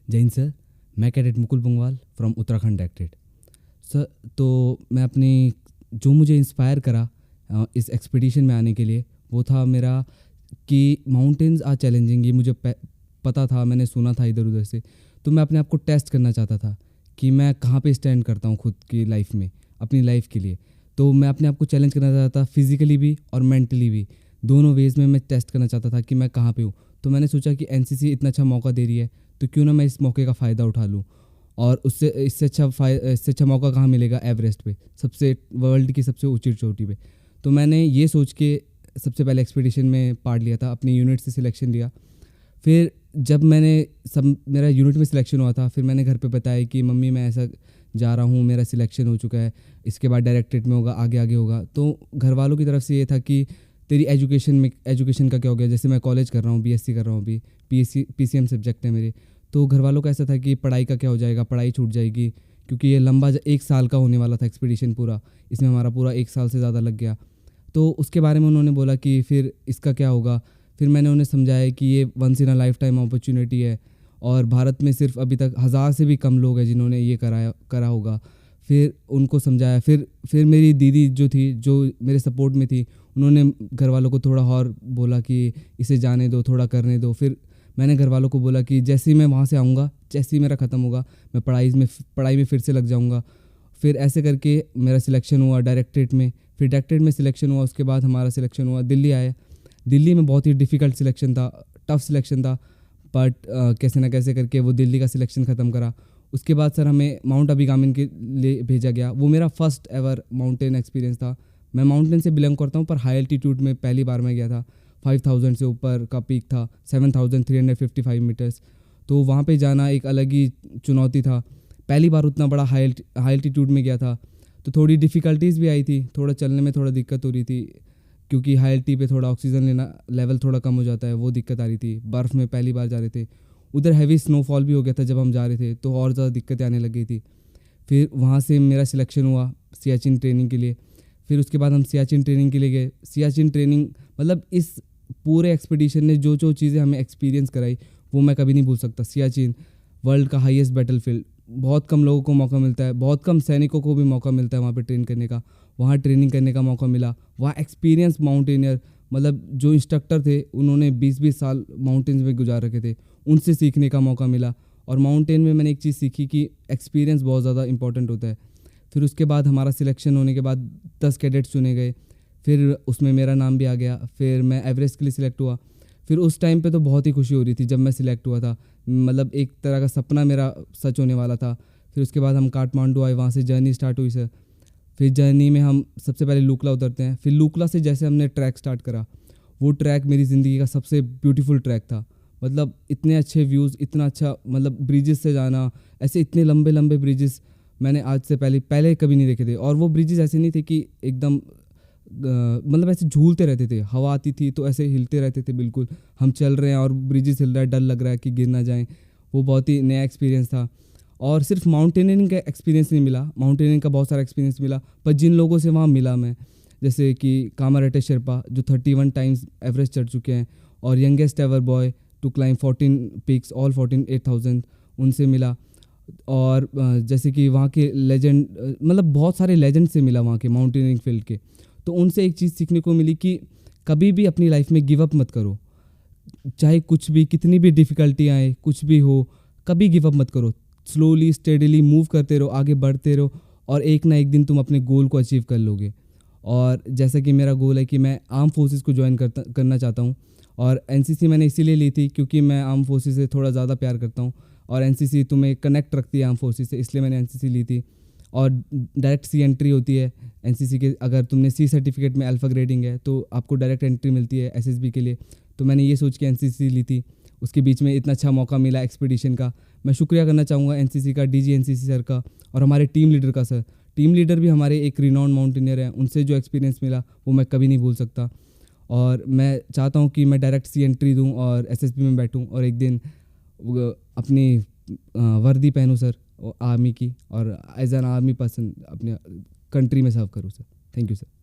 जय हिंद सर। मैं cadet Mukul Bangwal from Uttarakhand directed. Sir, तो मैं अपनी जो मुझे इंस्पायर करा इस एक्सपीडिशन में आने के लिए, वो था मेरा कि माउंटेन्स आर चैलेंजिंग। ये मुझे पता था, मैंने सुना था इधर उधर से। तो मैं अपने आप को टेस्ट करना चाहता था कि मैं कहाँ पे स्टैंड करता हूँ खुद की लाइफ में, अपनी लाइफ के लिए। तो मैं अपने आप को चैलेंज करना चाहता था, फिज़िकली भी और मेंटली भी। दोनों वेज़ में मैं टेस्ट करना चाहता था कि मैं कहाँ पे हूँ। तो मैंने सोचा कि एनसीसी इतना अच्छा मौका दे रही है, तो क्यों ना मैं इस मौके का फ़ायदा उठा लूँ। और इससे अच्छा मौका कहाँ मिलेगा, एवरेस्ट पे, सबसे वर्ल्ड की सबसे ऊंची चोटी पे। तो मैंने ये सोच के सबसे पहले एक्सपीडिशन में पार्ट लिया था, अपनी यूनिट से सिलेक्शन लिया। फिर जब मैंने सब मेरा यूनिट में सिलेक्शन हुआ था, फिर मैंने घर पे बताया कि मम्मी मैं ऐसा जा रहा हूँ, मेरा सिलेक्शन हो चुका है, इसके बाद डायरेक्टरेट में होगा, आगे आगे होगा। तो घर वालों की तरफ से ये था कि तेरी एजुकेशन का क्या हो गया। जैसे मैं कॉलेज कर रहा हूँ, बीएससी कर रहा हूँ, अभी पीसीएम सब्जेक्ट है मेरे। तो घर वालों का ऐसा था कि पढ़ाई का क्या हो जाएगा, पढ़ाई छूट जाएगी, क्योंकि ये लंबा 1 साल का होने वाला था एक्सपीडिशन पूरा। इसमें हमारा पूरा 1 साल से ज़्यादा लग गया। तो उसके बारे में उन्होंने बोला कि फिर इसका क्या होगा। फिर मैंने उन्हें समझाया कि ये once in a lifetime opportunity है, और भारत में सिर्फ अभी तक 1000 से भी कम लोग हैं जिन्होंने ये करा होगा। फिर उनको समझाया। फिर मेरी दीदी जो थी, जो मेरे सपोर्ट में थी, उन्होंने घर वालों को थोड़ा और बोला कि इसे जाने दो, थोड़ा करने दो। फिर मैंने घर वालों को बोला कि जैसे ही मैं वहाँ से आऊँगा, जैसे ही मेरा ख़त्म होगा, मैं पढ़ाई में फिर से लग जाऊँगा। फिर ऐसे करके मेरा सिलेक्शन हुआ डायरेक्टरेट में। फिर डायरेक्टरेट में सिलेक्शन हुआ, उसके बाद हमारा सिलेक्शन हुआ, दिल्ली आए। दिल्ली में बहुत ही डिफ़िकल्ट सिलेक्शन था, टफ सिलेक्शन था, बट कैसे ना कैसे करके वो दिल्ली का सिलेक्शन ख़त्म करा। उसके बाद सर हमें माउंट अभी के लिए भेजा गया। वो मेरा फर्स्ट एवर माउंटेन एक्सपीरियंस था। मैं माउंटेन से बिलोंग करता हूँ, पर हाई एल्टीट्यूड में पहली बार मैं गया था। 5000 से ऊपर का पीक था, 7355 मीटर्स। तो वहाँ पे जाना एक अलग ही चुनौती था। पहली बार उतना बड़ा हाई एल्टीट्यूड में गया था, तो थोड़ी डिफ़िकल्टीज़ भी आई थी, थोड़ा चलने में थोड़ा दिक्कत हो रही थी, क्योंकि हाई एल्टी पे थोड़ा ऑक्सीजन लेना लेवल थोड़ा कम हो जाता है, वो दिक्कत आ रही थी। बर्फ़ में पहली बार जा रहे थे, उधर हैवी स्नोफॉल भी हो गया था जब हम जा रहे थे, तो और ज़्यादा दिक्कतें आने लग गई थी। फिर वहाँ से मेरा सिलेक्शन हुआ सियाचिन ट्रेनिंग के लिए। फिर उसके बाद हम सियाचिन ट्रेनिंग के लिए गए। सियाचिन ट्रेनिंग मतलब इस पूरे एक्सपीडिशन ने जो जो चीज़ें हमें एक्सपीरियंस कराई, वो मैं कभी नहीं भूल सकता। सियाचिन वर्ल्ड का हाईएस्ट बैटलफील्ड, बहुत कम लोगों को मौका मिलता है, बहुत कम सैनिकों को भी मौका मिलता है वहाँ पे ट्रेन करने का। वहाँ ट्रेनिंग करने का मौका मिला। वहाँ एक्सपीरियंस माउंटेनियर, मतलब जो इंस्ट्रक्टर थे, उन्होंने 20-20 साल माउंटेन्स में गुजार रखे थे, उनसे सीखने का मौका मिला। और माउंटेन में मैंने एक चीज़ सीखी कि एक्सपीरियंस बहुत ज़्यादा इंपॉर्टेंट होता है। फिर उसके बाद हमारा सिलेक्शन होने के बाद 10 कैडेट्स चुने गए। फिर उसमें मेरा नाम भी आ गया। फिर मैं एवरेस्ट के लिए सिलेक्ट हुआ। फिर उस टाइम पे तो बहुत ही खुशी हो रही थी जब मैं सिलेक्ट हुआ था, मतलब एक तरह का सपना मेरा सच होने वाला था। फिर उसके बाद हम काठमांडू आए, वहाँ से जर्नी स्टार्ट हुई सर। फिर जर्नी में हम सबसे पहले लूकला उतरते हैं। फिर लूकला से जैसे हमने ट्रैक स्टार्ट करा, वो ट्रैक मेरी ज़िंदगी का सबसे ब्यूटीफुल ट्रैक था। मतलब इतने अच्छे व्यूज़, इतना अच्छा, मतलब ब्रिजेस से जाना, ऐसे इतने लंबे लंबे ब्रिजेस मैंने आज से पहले कभी नहीं देखे थे। और वो ब्रिजेस ऐसे नहीं थे कि एकदम मतलब ऐसे झूलते रहते थे, हवा आती थी तो ऐसे हिलते रहते थे, बिल्कुल हम चल रहे हैं और ब्रिजेस हिल रहा है, डर लग रहा है कि गिर ना जाएं। वो बहुत ही नया एक्सपीरियंस था। और सिर्फ माउंटेनियरिंग का एक्सपीरियंस नहीं मिला, माउंटेनियरिंग का बहुत सारा एक्सपीरियंस मिला, पर जिन लोगों से वहाँ मिला मैं, जैसे कि कामारेड्डी शेरपा जो 31 टाइम्स एवरेस्ट चढ़ चुके हैं, और youngest ever boy to climb 14 peaks, all 14 8000, उनसे मिला। और जैसे कि वहाँ के लेजेंड, मतलब बहुत सारे लेजेंड से मिला वहाँ के माउंटेनियरिंग फील्ड के। तो उनसे एक चीज़ सीखने को मिली कि कभी भी अपनी लाइफ में गिव अप मत करो। चाहे कुछ भी, कितनी भी डिफ़िकल्टी आए, कुछ भी हो, कभी गिव अप मत करो। स्लोली स्टेडीली मूव करते रहो, आगे बढ़ते रहो, और एक ना एक दिन तुम अपने गोल को अचीव कर लोगे। और जैसा कि मेरा गोल है कि मैं आर्म फोर्सेस को ज्वाइन करना चाहता हूँ। और एनसीसी मैंने इसीलिए ली थी क्योंकि मैं आर्म फोर्सेस से थोड़ा ज़्यादा प्यार करता हूँ, और एनसीसी तुम्हें कनेक्ट रखती है आर्म फोर्सेस से, इसलिए मैंने एनसीसी ली थी। और डायरेक्ट सी एंट्री होती है एनसीसी के, अगर तुमने सी सर्टिफिकेट में अल्फ़ा ग्रेडिंग है तो आपको डायरेक्ट एंट्री मिलती है एसएसबी के लिए। तो मैंने ये सोच के एनसीसी ली थी। उसके बीच में इतना अच्छा मौका मिला एक्सपीडिशन का। मैं शुक्रिया करना चाहूँगा एनसीसी का, डीजी एनसीसी सर का, और हमारे टीम लीडर का सर। टीम लीडर भी हमारे एक रिनाउंड माउंटेनियर हैं, उनसे जो एक्सपीरियंस मिला वो मैं कभी नहीं भूल सकता। और मैं चाहता हूँ कि मैं डायरेक्ट सी एंट्री दूँ और एसएसबी में बैठूँ, और एक दिन अपनी वर्दी पहनूँ सर, आर्मी की, और एज एन आर्मी पर्सन अपने कंट्री में सर्व करूँ सर। Thank you sir.